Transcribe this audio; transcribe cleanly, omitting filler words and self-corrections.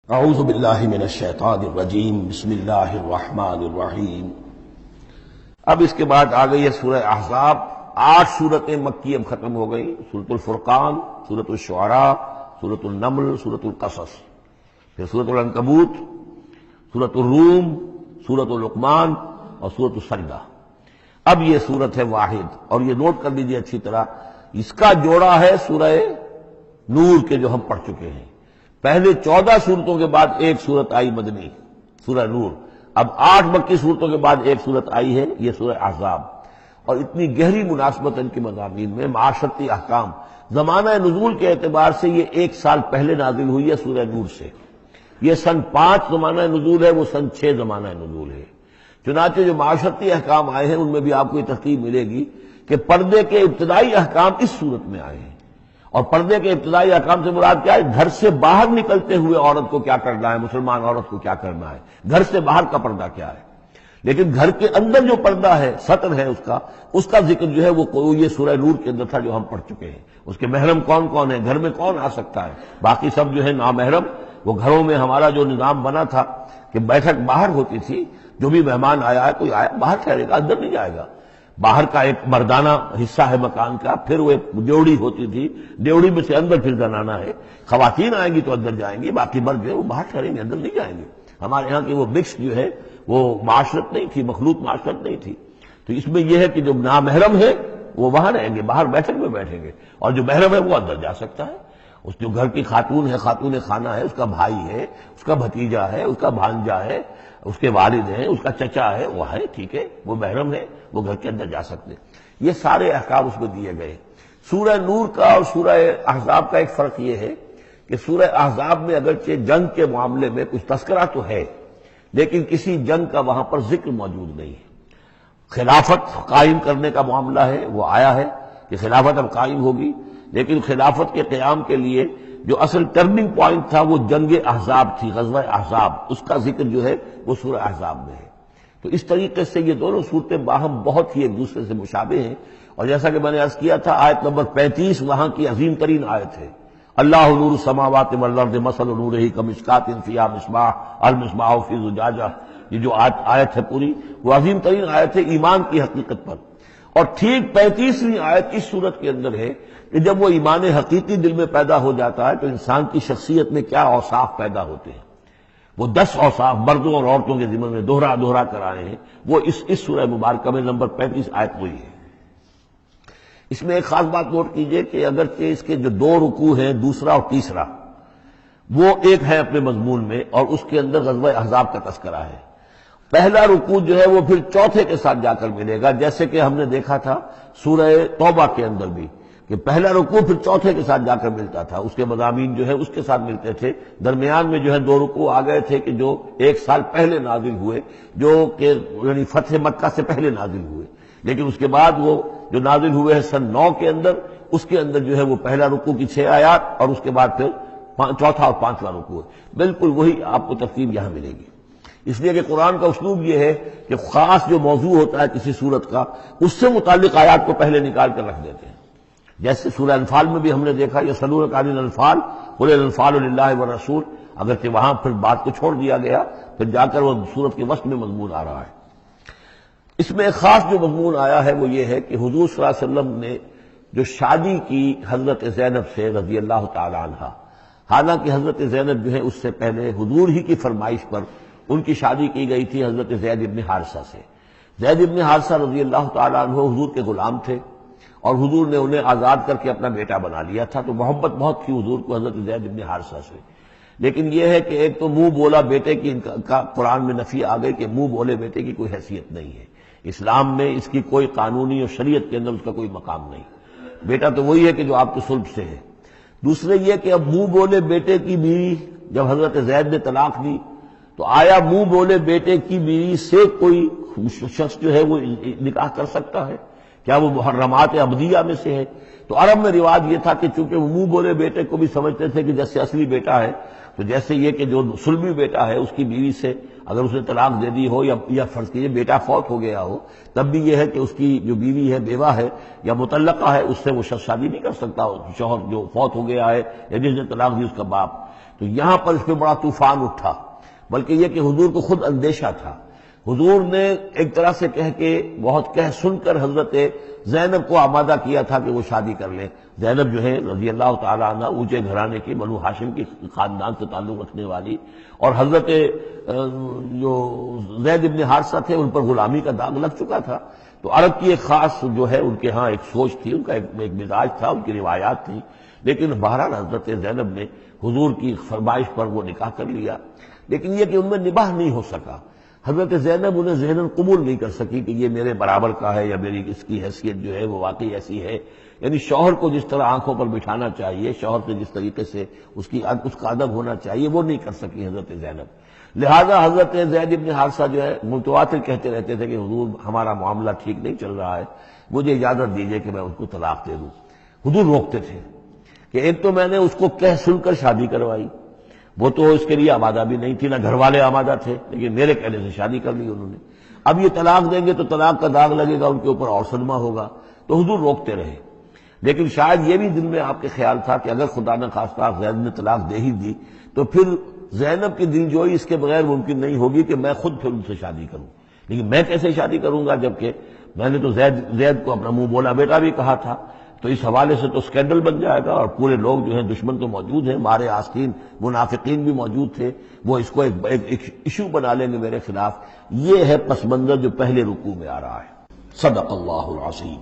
اعوذ باللہ من الشیطان الرجیم بسم اللہ الرحمن الرحیم۔ اب اس کے بعد آ گئی ہے سورہ احزاب۔ 8 سورتیں مکی اب ختم ہو گئی، سورۃ الفرقان، سورۃ الشعراء، سورۃ النمل، سورۃ القصص، پھر سورۃ العنکبوت، سورۃ الروم، سورۃ لقمان اور سورۃ السجدہ۔ اب یہ سورت ہے واحد، اور یہ نوٹ کر لیجیے اچھی طرح، اس کا جوڑا ہے سورہ نور کے جو ہم پڑھ چکے ہیں۔ پہلے 14 صورتوں کے بعد ایک صورت آئی مدنی، سورہ نور۔ اب 8 مکی صورتوں کے بعد ایک صورت آئی ہے، یہ سورہ احزاب۔ اور اتنی گہری مناسبت ان کے مضامین میں، معاشرتی احکام، زمانہ نزول کے اعتبار سے یہ 1 سال پہلے نازل ہوئی ہے سورہ نور سے۔ یہ سن 5 زمانہ نزول ہے، وہ سن 6 زمانہ نزول ہے۔ چنانچہ جو معاشرتی احکام آئے ہیں ان میں بھی آپ کو یہ ترتیب ملے گی کہ پردے کے ابتدائی احکام اس صورت میں آئے ہیں۔ اور پردے کے ابتدائی احکام سے مراد کیا ہے؟ گھر سے باہر نکلتے ہوئے عورت کو کیا کرنا ہے، مسلمان عورت کو کیا کرنا ہے، گھر سے باہر کا پردہ کیا ہے۔ لیکن گھر کے اندر جو پردہ ہے، سطر ہے اس کا ذکر جو ہے وہ یہ سورہ نور کے اندر تھا جو ہم پڑھ چکے ہیں۔ اس کے محرم کون کون ہیں، گھر میں کون آ سکتا ہے، باقی سب جو ہے نامحرم۔ وہ گھروں میں ہمارا جو نظام بنا تھا کہ بیٹھک باہر ہوتی تھی، جو بھی مہمان آیا ہے، کوئی آیا باہر ٹھہرے گا، اندر نہیں جائے گا۔ باہر کا ایک مردانہ حصہ ہے مکان کا، پھر وہ ایک ڈیوڑی ہوتی تھی، ڈیوڑی میں سے اندر پھر زنانہ ہے۔ خواتین آئیں گی تو اندر جائیں گی، باقی مرد جو ہے وہ باہر ٹھہریں گے، اندر نہیں جائیں گے۔ ہمارے یہاں کی وہ مکس جو ہے وہ معاشرت نہیں تھی، مخلوط معاشرت نہیں تھی۔ تو اس میں یہ ہے کہ جو نامحرم ہے وہ وہاں رہیں گے، باہر بیٹھک میں بیٹھیں گے، اور جو محرم ہے وہ اندر جا سکتا ہے۔ اس جو گھر کی خاتون ہے، خاتون خانہ ہے، اس کا بھائی ہے، اس کا بھتیجا ہے، اس کا بھانجا ہے، اس کے والد ہیں، اس کا چچا ہے، وہ ہے، ٹھیک ہے، وہ محرم ہے، وہ گھر کے اندر جا سکتے۔ یہ سارے احکام اس میں دیے گئے۔ سورہ نور کا اور سورہ احزاب کا ایک فرق یہ ہے کہ سورہ احزاب میں اگرچہ جنگ کے معاملے میں کچھ تذکرہ تو ہے، لیکن کسی جنگ کا وہاں پر ذکر موجود نہیں ہے۔ خلافت قائم کرنے کا معاملہ ہے، وہ آیا ہے کہ خلافت اب قائم ہوگی، لیکن خلافت کے قیام کے لیے جو اصل ٹرننگ پوائنٹ تھا وہ جنگ احزاب تھی، غزوہ احزاب، اس کا ذکر جو ہے وہ سورہ احزاب میں ہے۔ تو اس طریقے سے یہ دونوں صورتیں باہم بہت ہی ایک دوسرے سے مشابہ ہیں۔ اور جیسا کہ میں نے عرض کیا تھا، آیت نمبر 35 وہاں کی عظیم ترین آیت ہے۔ اللہ نور السماوات والارض مثل نورہ کمشکاۃ فیہا مصباح المصباح فی زجاجہ۔ یہ جو آیت ہے پوری، وہ عظیم ترین آیت ہے ایمان کی حقیقت پر۔ اور ٹھیک 35ویں آیت اس صورت کے اندر ہے کہ جب وہ ایمان حقیقی دل میں پیدا ہو جاتا ہے تو انسان کی شخصیت میں کیا اوصاف پیدا ہوتے ہیں۔ وہ 10 اوصاف مردوں اور عورتوں کے ذمن میں دوہرا کر آئے ہیں، وہ اس سورہ مبارکہ میں نمبر 35 آیت وہی ہے۔ اس میں ایک خاص بات نوٹ کیجئے کہ اگرچہ اس کے جو 2 رکوع ہیں، دوسرا اور تیسرا، وہ ایک ہے اپنے مضمون میں، اور اس کے اندر غزوہ احزاب کا تذکرہ ہے۔ پہلا رکوع جو ہے وہ پھر چوتھے کے ساتھ جا کر ملے گا، جیسے کہ ہم نے دیکھا تھا سورہ توبہ کے اندر بھی کہ پہلا رکوع پھر چوتھے کے ساتھ جا کر ملتا تھا، اس کے مضامین جو ہے اس کے ساتھ ملتے تھے۔ درمیان میں جو ہے 2 رکوع آ گئے تھے کہ جو 1 سال پہلے نازل ہوئے، جو کہ یعنی فتح مکہ سے پہلے نازل ہوئے، لیکن اس کے بعد وہ جو نازل ہوئے ہیں سن 9 کے اندر، اس کے اندر جو ہے وہ پہلا رکوع کی 6 آیات، اور اس کے بعد پھر چوتھا اور 5واں رکوع ہے۔ بالکل وہی آپ کو ترتیب یہاں ملے گی، اس لیے کہ قرآن کا اسلوب یہ ہے کہ خاص جو موضوع ہوتا ہے کسی صورت کا، اس سے متعلق آیات کو پہلے نکال کر رکھ دیتے ہیں۔ جیسے سورہ انفال میں بھی ہم نے دیکھا، یسألونک عن الانفال قل الانفال للہ والرسول، اگرچہ وہاں پھر بات کو چھوڑ دیا گیا، پھر جا کر وہ سورت کے وسط میں مضمون آ رہا ہے۔ اس میں ایک خاص جو مضمون آیا ہے وہ یہ ہے کہ حضور صلی اللہ علیہ وسلم نے جو شادی کی حضرت زینب سے رضی اللہ تعالی عنہ، حالانکہ حضرت زینب جو ہے اس سے پہلے حضور ہی کی فرمائش پر ان کی شادی کی گئی تھی حضرت زید ابن حارثہ سے۔ زید ابن حارثہ رضی اللہ تعالی عنہ حضور کے غلام تھے، اور حضور نے انہیں آزاد کر کے اپنا بیٹا بنا لیا تھا، تو محبت بہت تھی حضور کو حضرت زید ابن حارثہ سے۔ لیکن یہ ہے کہ ایک تو منہ بولا بیٹے کی کا قرآن میں نفی آ گئی کہ منہ بولے بیٹے کی کوئی حیثیت نہیں ہے اسلام میں، اس کی کوئی قانونی اور شریعت کے اندر اس کا کوئی مقام نہیں۔ بیٹا تو وہی ہے کہ جو آپ کے صلب سے ہے۔ دوسرے یہ کہ اب منہ بولے بیٹے کی بیوی جب حضرت زید نے طلاق دی، تو آیا منہ بولے بیٹے کی بیوی سے کوئی شخص جو ہے وہ نکاح کر سکتا ہے؟ کیا وہ محرمات ابدیہ میں سے ہے؟ تو عرب میں رواج یہ تھا کہ چونکہ وہ منہ بولے بیٹے کو بھی سمجھتے تھے کہ جیسے اصلی بیٹا ہے، تو جیسے یہ کہ جو سلمی بیٹا ہے اس کی بیوی سے اگر اس نے طلاق دے دی ہو یا فرض کیجیے بیٹا فوت ہو گیا ہو، تب بھی یہ ہے کہ اس کی جو بیوی ہے بیوہ ہے یا مطلقہ ہے اس سے وہ شخص شادی نہیں کر سکتا، شوہر جو فوت ہو گیا ہے یا جس نے طلاق دی اس کا باپ۔ تو یہاں پر اس پہ بڑا طوفان اٹھا، بلکہ یہ کہ حضور کو خود اندیشہ تھا۔ حضور نے ایک طرح سے بہت کہہ سن کر حضرت زینب کو آمادہ کیا تھا کہ وہ شادی کر لیں۔ زینب جو ہے رضی اللہ تعالیٰ عنہ اونچے گھرانے کی، بنو ہاشم کی خاندان سے تعلق رکھنے والی، اور حضرت جو زید ابن حارثہ تھے ان پر غلامی کا داغ لگ چکا تھا۔ تو عرب کی ایک خاص جو ہے ان کے ہاں ایک سوچ تھی، ان کا ایک مزاج تھا، ان کی روایات تھیں، لیکن بہرحال حضرت زینب نے حضور کی فرمائش پر وہ نکاح کر لیا، لیکن یہ کہ ان میں نباہ نہیں ہو سکا۔ حضرت زینب انہیں ذہناً قبول نہیں کر سکی کہ یہ میرے برابر کا ہے یا میری اس کی حیثیت جو ہے وہ واقعی ایسی ہے، یعنی شوہر کو جس طرح آنکھوں پر بٹھانا چاہیے، شوہر سے جس طریقے سے اس کا ادب ہونا چاہیے وہ نہیں کر سکی حضرت زینب۔ لہذا حضرت زید ابن حارثہ جو ہے متواتر کہتے رہتے تھے کہ حضور ہمارا معاملہ ٹھیک نہیں چل رہا ہے، مجھے اجازت دیجیے کہ میں اس کو طلاق دے دوں۔ حضور روکتے تھے کہ ایک تو میں نے اس کو کہہ سن کر شادی کروائی، وہ تو اس کے لیے آمادہ بھی نہیں تھی، نہ گھر والے آمادہ تھے، لیکن میرے کہنے سے شادی کر لی انہوں نے۔ اب یہ طلاق دیں گے تو طلاق کا داغ لگے گا ان کے اوپر اور صدمہ ہوگا، تو حضور روکتے رہے۔ لیکن شاید یہ بھی دل میں آپ کے خیال تھا کہ اگر خدا نہ خواستہ زید نے طلاق دے ہی دی تو پھر زینب کی دلجوئی اس کے بغیر ممکن نہیں ہوگی کہ میں خود پھر ان سے شادی کروں، لیکن میں کیسے شادی کروں گا جبکہ میں نے تو زید کو اپنا منہ بولا بیٹا بھی کہا تھا۔ تو اس حوالے سے تو سکینڈل بن جائے گا، اور پورے لوگ جو ہیں دشمن تو موجود ہیں، مارے آستین منافقین بھی موجود تھے، وہ اس کو ایک ایشو بنا لیں گے میرے خلاف۔ یہ ہے پس منظر جو پہلے رکوع میں آ رہا ہے۔ صدق اللہ العظیم۔